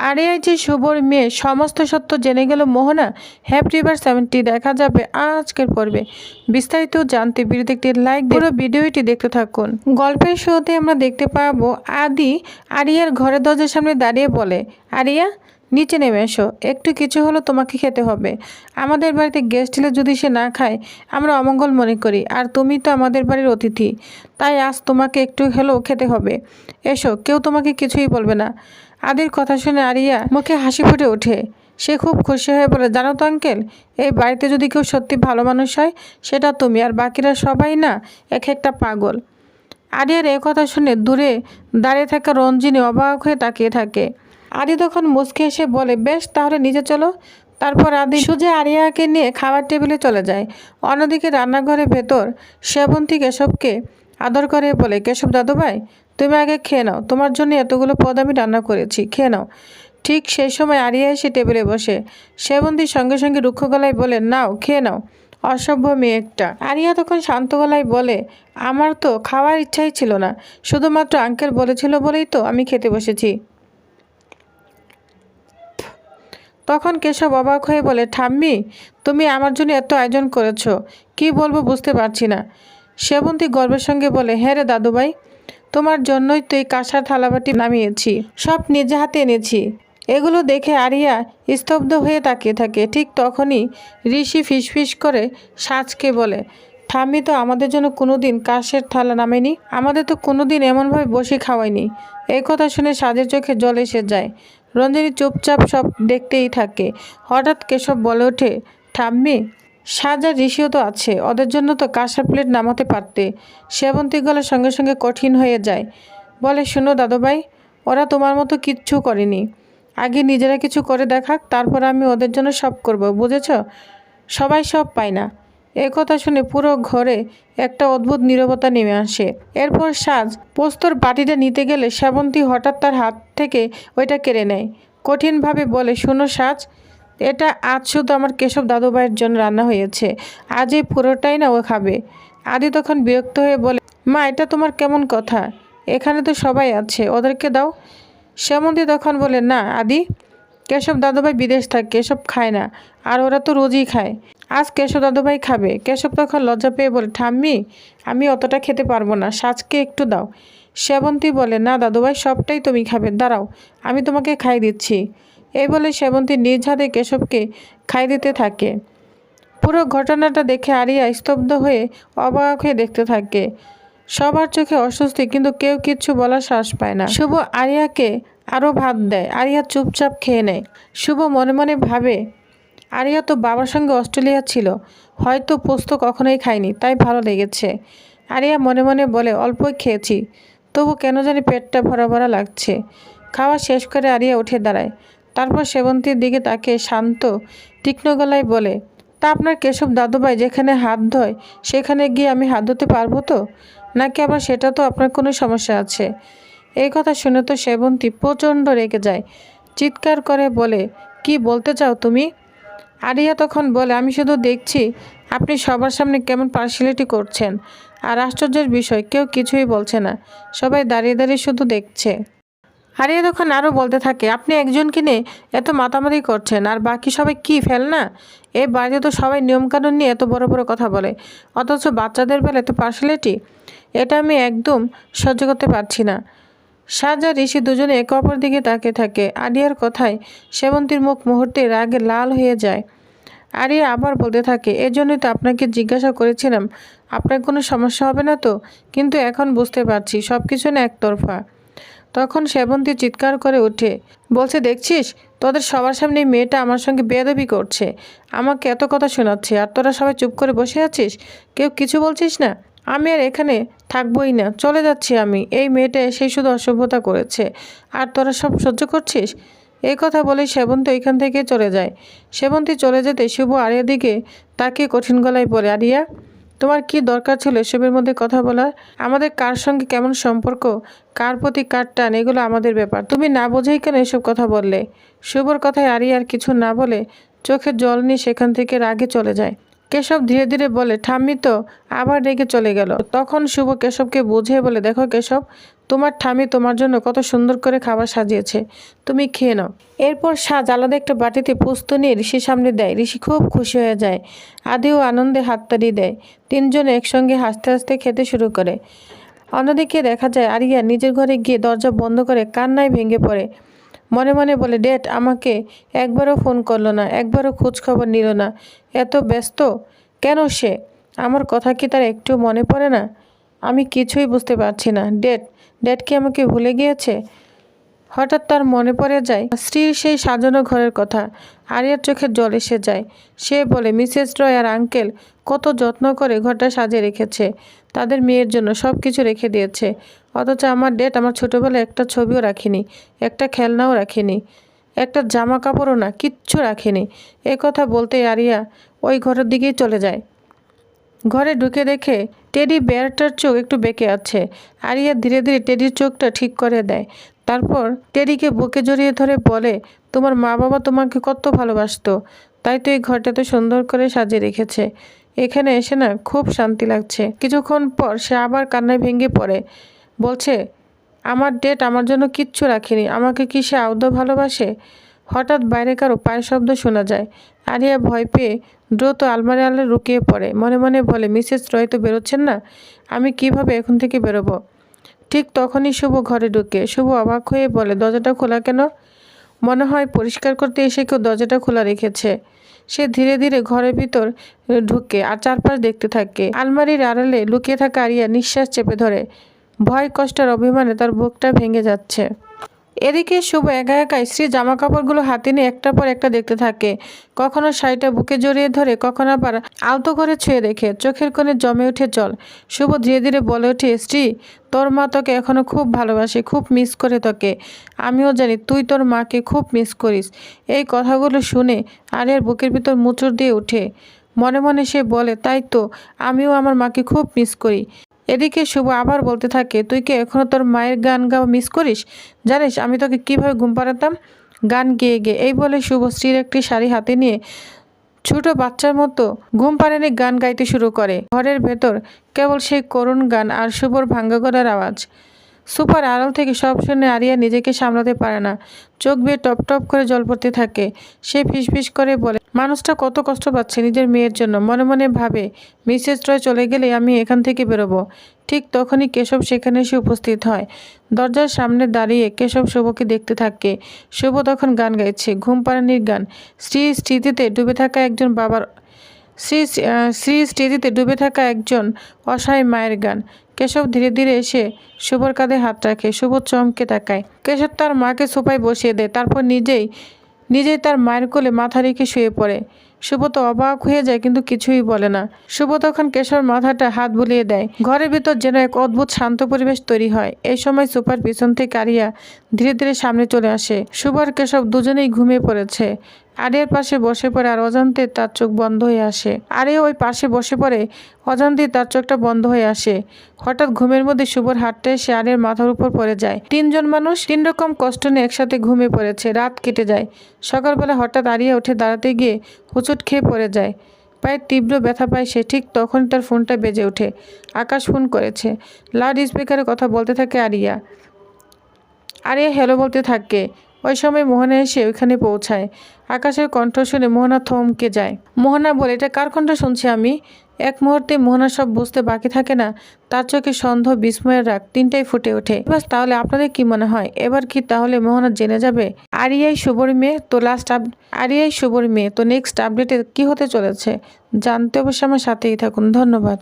Area যে শুভর মেয়ে সমস্ত সত্য জেনে গেল মোহনা। হ্যাপি রিভার 70 দেখা যাবে আজকের পর্বে। বিস্তারিত জানতে ভিডিওতে একটি লাইক দিয়ে পুরো ভিডিওটি দেখতে থাকুন। গল্পের শুরুতে আমরা দেখতে পাবো আদি আরিয়ার ঘরের দরজার সামনে দাঁড়িয়ে বলে, আরিয়া নিচে নেমে এসো, একটু কিছু হলো তোমাকে খেতে হবে। আমাদের বাড়িতে গেস্ট এলে যদি সে না খায় আমরা অমঙ্গল মনে করি, আর তুমি তো আমাদের বাড়ির অতিথি, তাই আজ তোমাকে একটু হলেও খেতে হবে। এসো, কেউ তোমাকে কিছুই বলবে না। আদির কথা শুনে আরিয়া মুখে হাসি ফুটে ওঠে। সে খুব খুশি হয়ে বলে, জানো তো আঙ্কেল, এই বাড়িতে যদি কেউ সত্যি ভালো মানুষ হয় সেটা তুমি, আর বাকিরা সবাই না এক একটা পাগল। আরিয়ার এ কথা শুনে দূরে দাঁড়িয়ে থাকা রঞ্জিনী অবাক হয়ে তাকিয়ে থাকে। আদি তখন মুচকে এসে বলে, বেশ তাহলে নিচে চলো। তারপর আদি সোজা আরিয়াকে নিয়ে খাবার টেবিলে চলে যায়। অন্যদিকে রান্নাঘরের ভেতর সেবন্তী কেশবকে আদর করে বলে, কেশব দাদুভাই তুমি আগে খেয়ে নাও, তোমার জন্য এতগুলো পদ আমি রান্না করেছি, খেয়ে নাও। ঠিক সেই সময় আরিয়া এসে টেবিলে বসে। সেবন্তী সঙ্গে সঙ্গে রুক্ষ গলায় বলে, নাও খেয়ে নাও, অসভ্য মেয়ে একটা। আরিয়া তখন শান্ত গলায় বলে, আমার তো খাওয়ার ইচ্ছাই ছিল না, শুধুমাত্র আঙ্কেল বলেছিল বলেই তো আমি খেতে বসেছি। তখন কেশব অবাক হয়ে বলে, ঠাম্মি তুমি আমার জন্য এত আয়োজন করেছো, কি বলবো বুঝতে পারছি না। সেবন্তী গর্বের সঙ্গে বলে, হ্যাঁ রে দাদুভাই, তোমার জন্যই তো এই কাঁসার থালাবাটি নামিয়েছি, সব নিজে হাতে এনেছি। এগুলো দেখে আরিয়া স্তব্ধ হয়ে তাকিয়ে থাকে। ঠিক তখনই ঋষি ফিসফিস করে সাজকে বলে, ঠাম্মি তো আমাদের জন্য কোনোদিন কাঁসের থালা নামেনি, আমাদের তো কোনোদিন এমনভাবে বসে খাওয়ায়নি। এই কথা শুনে সাজের চোখে জল এসে যায়। রঞ্জিনী চুপচাপ সব দেখতেই থাকে। হঠাৎ কেশব বলে ওঠে, ঠাম্মি সাজ আর ঋষিও তো আছে, ওদের জন্য তো কাঁসার প্লেট নামাতে পারতে। সেবন্তী গলার সঙ্গে সঙ্গে কঠিন হয়ে যায়। বলে, শুনো দাদুভাই, ওরা তোমার মতো কিচ্ছু করেনি, আগে নিজেরা কিছু করে দেখাক, তারপর আমি ওদের জন্য সব করব, বুঝেছ? সবাই সব পায় না। এ কথা শুনে পুরো ঘরে একটা অদ্ভুত নীরবতা নেমে আসে। এরপর সাজ পোস্তর বাটিটা নিতে গেলে সেবন্তী হঠাৎ তার হাত থেকে ওইটা কেড়ে নেয়। কঠিনভাবে বলে, শুনো সাজ, এটা আজ শুধু আমার কেশব দাদুভাইয়ের জন্য রান্না হয়েছে, আজ এই পুরোটাই না ও খাবে। আদি তখন বিরক্ত হয়ে বলে, মা এটা তোমার কেমন কথা, এখানে তো সবাই আছে, ওদেরকে দাও। সেবন্তী তখন বলে, না আদি, কেশব দাদুভাই বিদেশ থাকে, এসব খায় না, আর ওরা তো রোজই খায়, আজ কেশব দাদুভাই খাবে। কেশব তখন লজ্জা পেয়ে বলে, ঠাম্মি আমি অতটা খেতে পারবো না, সাজকে একটু দাও। সেবন্তী বলে, না দাদুভাই সবটাই তুমি খাবে, দাঁড়াও আমি তোমাকে খাই দিচ্ছি। এই বলে সেবন্তী নিজ হাতে কেশবকে খাই দিতে থাকে। পুরো ঘটনাটা দেখে আরিয়া স্তব্ধ হয়ে অবাক হয়ে দেখতে থাকে। সবার চোখে অস্বস্তি, কিন্তু কেউ কিচ্ছু বলার সাহস পায় না। শুভ আরিয়াকে আরও ভাত দেয়, আরিয়া চুপচাপ খেয়ে নেয়। শুভ মনে মনে ভাবে, আরিয়া তো বাবার সঙ্গে অস্ট্রেলিয়া ছিল, হয়তো পোস্ত কখনোই খায়নি, তাই ভালো লেগেছে। আরিয়া মনে মনে বলে, অল্পই খেয়েছি, তবু কেন জানি পেটটা ভরা ভরা লাগছে। খাওয়া শেষ করে আরিয়া উঠে দাঁড়ায়। তারপর সেবন্তীর দিকে তাকে শান্ত তীক্ষ্ণ গলায় বলে, তা আপনার কেশব দাদুভাই যেখানে হাত ধোয় সেখানে গিয়ে আমি হাত ধুতে পারবো তো, নাকি আবার সেটা তো আপনার কোনো সমস্যা আছে? এই কথা শুনে তো সেবন্তী প্রচণ্ড রেগে যায়, চিৎকার করে বলে, কি বলতে চাও তুমি? আরিয়া তখন বলে, আমি শুধু দেখছি আপনি সবার সামনে কেমন পার্সিয়ালিটি করছেন, আর আশ্চর্যের বিষয় কেউ কিছুই বলছে না, সবাই দাঁড়িয়ে দাঁড়িয়ে শুধু দেখছে। আরিয়া তখন আরও বলতে থাকে, আপনি একজনকে নিয়ে এত মাতামাতি করছেন, আর বাকি সবাই কি ফেল না? এই বাড়িতে তো সবাই নিয়মকানুন নিয়ে এত বড় বড় কথা বলে, অথচ বাচ্চাদের বেলা এত পার্সিয়ালিটি, এটা আমি একদম সহ্য করতে পারছি না। সাজ আর ঋষি দুজনে একে অপর দিকে তাকিয়ে থাকে। আরিয়ার কথায় সেবন্তীর মুখ মুহূর্তে রাগে লাল হয়ে যায়। আরিয়া আবার বলতে থাকে, এজন্যই তো আপনাকে জিজ্ঞাসা করেছিলাম আপনার কোনো সমস্যা হবে না তো, কিন্তু এখন বুঝতে পারছি সব কিছু না একতরফা। তখন সেবন্তী চিৎকার করে উঠে বলছে, দেখছিস তোদের সবার সামনে এই মেয়েটা আমার সঙ্গে বেয়াদবি করছে, আমাকে এত কথা শোনাচ্ছে, আর তোরা সবাই চুপ করে বসে আছিস, কেউ কিছু বলছিস না? আমি আর এখানে থাকবই না, চলে যাচ্ছি আমি, এই মেয়েটা এসেই শুধু অসভ্যতা করেছে, আর তোরা সব সহ্য করছিস। এই কথা বলে সেবন্তী ওইখান থেকে চলে যায়। সেবন্তী চলে যেতে শুভ আরিয়ার দিকে তাকে কঠিন গলায় বলে, আরিয়া তোমার কি দরকার ছিল এসবের মধ্যে কথা বলার? আমাদের কার সঙ্গে কেমন সম্পর্ক, কার প্রতি কার টান, এগুলো আমাদের ব্যাপার, তুমি না বোঝেই কেন এসব কথা বললে? শুভর কথায় আরিয়া আর কিছু না বলে চোখের জল নিয়ে সেখান থেকে রাগে চলে যায়। কেশব ধীরে ধীরে বলে, ঠাম্মি তো আবার রেগে চলে গেল। তখন শুভ কেশবকে বুঝিয়ে বলে, দেখো কেশব, তোমার ঠাম্মি তোমার জন্য কত সুন্দর করে খাবার সাজিয়েছে, তুমি খেয়ে নাও। এরপর সাজ আলাদা একটা বাটিতে পোস্ত নিয়ে ঋষির সামনে দেয়। ঋষি খুব খুশি হয়ে যায়। আদিও আনন্দে হাততালি দেয়। তিনজনে একসঙ্গে হাসতে হাসতে খেতে শুরু করে। অন্যদিকে দেখা যায় আরিয়া নিজের ঘরে গিয়ে দরজা বন্ধ করে কান্নায় ভেঙে পড়ে। মনে মনে বলে, ড্যাড আমাকে একবারও ফোন করলো না, একবারও খোঁজ খবর নিল না, এত ব্যস্ত কেন সে? আমার কথা কি তার একটু মনে পড়ে না? আমি কিছুই বুঝতে পারছি না। ড্যাড কি আমাকে ভুলে গিয়েছে? হঠাৎ তার মনে পড়ে যায় স্ত্রীর সেই সাজানো ঘরের কথা। আরিয়ার চোখে জল এসে যায়। সে বলে, মিসেস রয় আর আঙ্কেল কত যত্ন করে ঘরটা সাজিয়ে রেখেছে, তাদের মেয়ের জন্য সব কিছু রেখে দিয়েছে, অথচ আমার ড্যাড আমার ছোটোবেলায় একটা ছবিও রাখিনি, একটা খেলনাও রাখিনি, একটা জামা কাপড়ও না, কিচ্ছু রাখিনি। এ কথা বলতেই আরিয়া ওই ঘরের দিকেই চলে যায়। ঘরে ঢুকে দেখে টেডি বেয়ারটার চোখ একটু বেঁকে আছে। আরিয়া ধীরে ধীরে টেডির চোখটা ঠিক করে দেয়। তারপর টেডিকে বুকে জড়িয়ে ধরে বলে, তোমার মা বাবা তোমাকে কত ভালোবাসতো, তাই তো এই ঘরটা তো সুন্দর করে সাজিয়ে রেখেছে। এখানে এসে না খুব শান্তি লাগছে। কিছুক্ষণ পর সে আবার কান্নায় ভেঙে পড়ে। বলছে, আমার ডেট আমার জন্য কিচ্ছু রাখেনি, আমাকে কি সে আদৌ ভালোবাসে? হঠাৎ বাইরে কারো পায়ের শব্দ শোনা যায়। আরিয়া ভয় পেয়ে দ্রুত আলমারি লুকিয়ে পড়ে। মনে মনে বলে, মিসেস রয় তো বেরোচ্ছেন না, আমি কিভাবে এখন থেকে বেরোবো? ঠিক তখনই শুভ ঘরে ঢুকে। শুভ অবাক হয়ে বলে, দরজাটা খোলা কেন? মনে হয় পরিষ্কার করতে এসে কেউ দরজাটা খোলা রেখেছে। সে ধীরে ধীরে ঘরের ভিতর ঢুকে আর চারপাশ দেখতে থাকে। আলমারির আড়ালে লুকিয়ে থাকা আরিয়া নিঃশ্বাস চেপে ধরে। ভয় কষ্টের অভিমানে তার বুকটা ভেঙে যাচ্ছে। এদিকে শুভ একা একাই স্ত্রীর জামা কাপড়গুলো হাতে নিয়ে একটার পর একটা দেখতে থাকে। কখনো শাড়িটা বুকে জড়িয়ে ধরে, কখনো আবার আলতো করে ছুঁয়ে দেখে। চোখের কোণে জমে ওঠে জল। শুভ ধীরে ধীরে বলে ওঠে, স্ত্রী, তোর মা তোকে এখনো খুব ভালোবাসে, খুব মিস করে তোকে। আমিও জানি তুই তোর মাকে খুব মিস করিস। এই কথাগুলো শুনে আরিয়ার বুকের ভিতর মুচড় দিয়ে ওঠে। মনে মনে সে বলে, তাই তো, আমিও আমার মাকে খুব মিস করি। এদিকে শুভ আবার বলতে থাকে, তুই কি এখনও তোর মায়ের গান গাওয়া মিস করিস? জানিস আমি তোকে কিভাবে ঘুম পাড়াতাম গান গেয়ে গেয়ে। এই বলে শুভ স্ত্রীর একটি শাড়ি হাতে নিয়ে ছোট বাচ্চার মতো ঘুম পাড়ানি গান গাইতে শুরু করে। ঘরের ভেতর কেবল সেই করুণ গান আর শুভর ভাঙ্গা গলার আওয়াজ। সুপার আড়াল থেকে সব শুনে আরিয়া নিজেকে সামলাতে পারে না। চোখ বেয়ে টপ টপ করে জল পড়তে থাকে। সে ফিসফিস করে বলে, মানুষটা কত কষ্ট পাচ্ছে নিজের মেয়ের জন্য। মনে মনে ভাবে, মিসেস রয় চলে গেলে আমি এখান থেকে বেরোবো। ঠিক তখনই কেশব সেখানে এসে উপস্থিত হয়। দরজার সামনে দাঁড়িয়ে কেশব শুভকে দেখতে থাকে। শুভ তখন গান গাইছে, ঘুম পাড়ানির গান। স্মৃতিতে ডুবে থাকা একজন বাবার স্মৃতিতে ডুবে থাকা একজন অসহায় মায়ের গান। কেশব ধীরে ধীরে এসে শুভর কাঁধে হাত রাখে। শুভ চমকে তাকায়। কেশব তার মাকে সোফায় বসিয়ে দেয়। তারপর নিজেই তার মায়ের কোলে মাথা রেখে শুয়ে পড়ে। শুভ তো অবাক হয়ে যায়, কিন্তু কিছুই বলে না। শুভ তখন কেশব মাথাটা হাত বুলিয়ে দেয়। ঘরের ভিতর যেন এক অদ্ভুত শান্ত পরিবেশ তৈরি হয়। এই সময় সুপার পিছন থেকে আরিয়া ধীরে ধীরে সামনে চলে আসে। শুভ আর কেশব দুজনেই ঘুমিয়ে পড়েছে। আরিয়ার পাশে বসে পড়ে আর অজান্তে তার চোখ বন্ধ হয়ে আসে। আরিয়া ওই পাশে বসে পড়ে, অজান্তে তার চোখটা বন্ধ হয়ে আসে। হঠাৎ ঘুমের মধ্যে শুভর হাতটা এসে আরিয়ার মাথার উপর পড়ে যায়। তিনজন মানুষ তিন রকম কষ্ট নিয়ে একসাথে ঘুমিয়ে পড়েছে। রাত কেটে যায়। সকালবেলা হঠাৎ আরিয়া উঠে দাঁড়াতে গিয়ে হোঁচট খেয়ে পড়ে যায়। পায়ে তীব্র ব্যথা পায় সে। ঠিক তখন তার ফোনটা বেজে ওঠে। আকাশ ফোন করেছে। লাউড স্পিকারে কথা বলতে থাকে আরিয়া হ্যালো বলতে থাকে। ওই সময় মোহনা এসে ওইখানে পৌঁছায়। আকাশের কণ্ঠ শুনে মোহনা থমকে যায়। মোহনা বলে, এটা কার কণ্ঠ শুনছি আমি? এক মুহূর্তে মোহনা সব বুঝতে বাকি থাকে না। তার চোখে সন্দেহ, বিস্ময়ের রাগ তিনটাই ফুটে ওঠে। বাস, তাহলে আপনাদের কি মনে হয় এবার কি তাহলে মোহনা জেনে যাবে আরিয়াই শুভর মেয়ে? তো নেক্সট আপডেটে কি হতে চলেছে জানতে অবশ্যই আমার সাথেই থাকুন। ধন্যবাদ।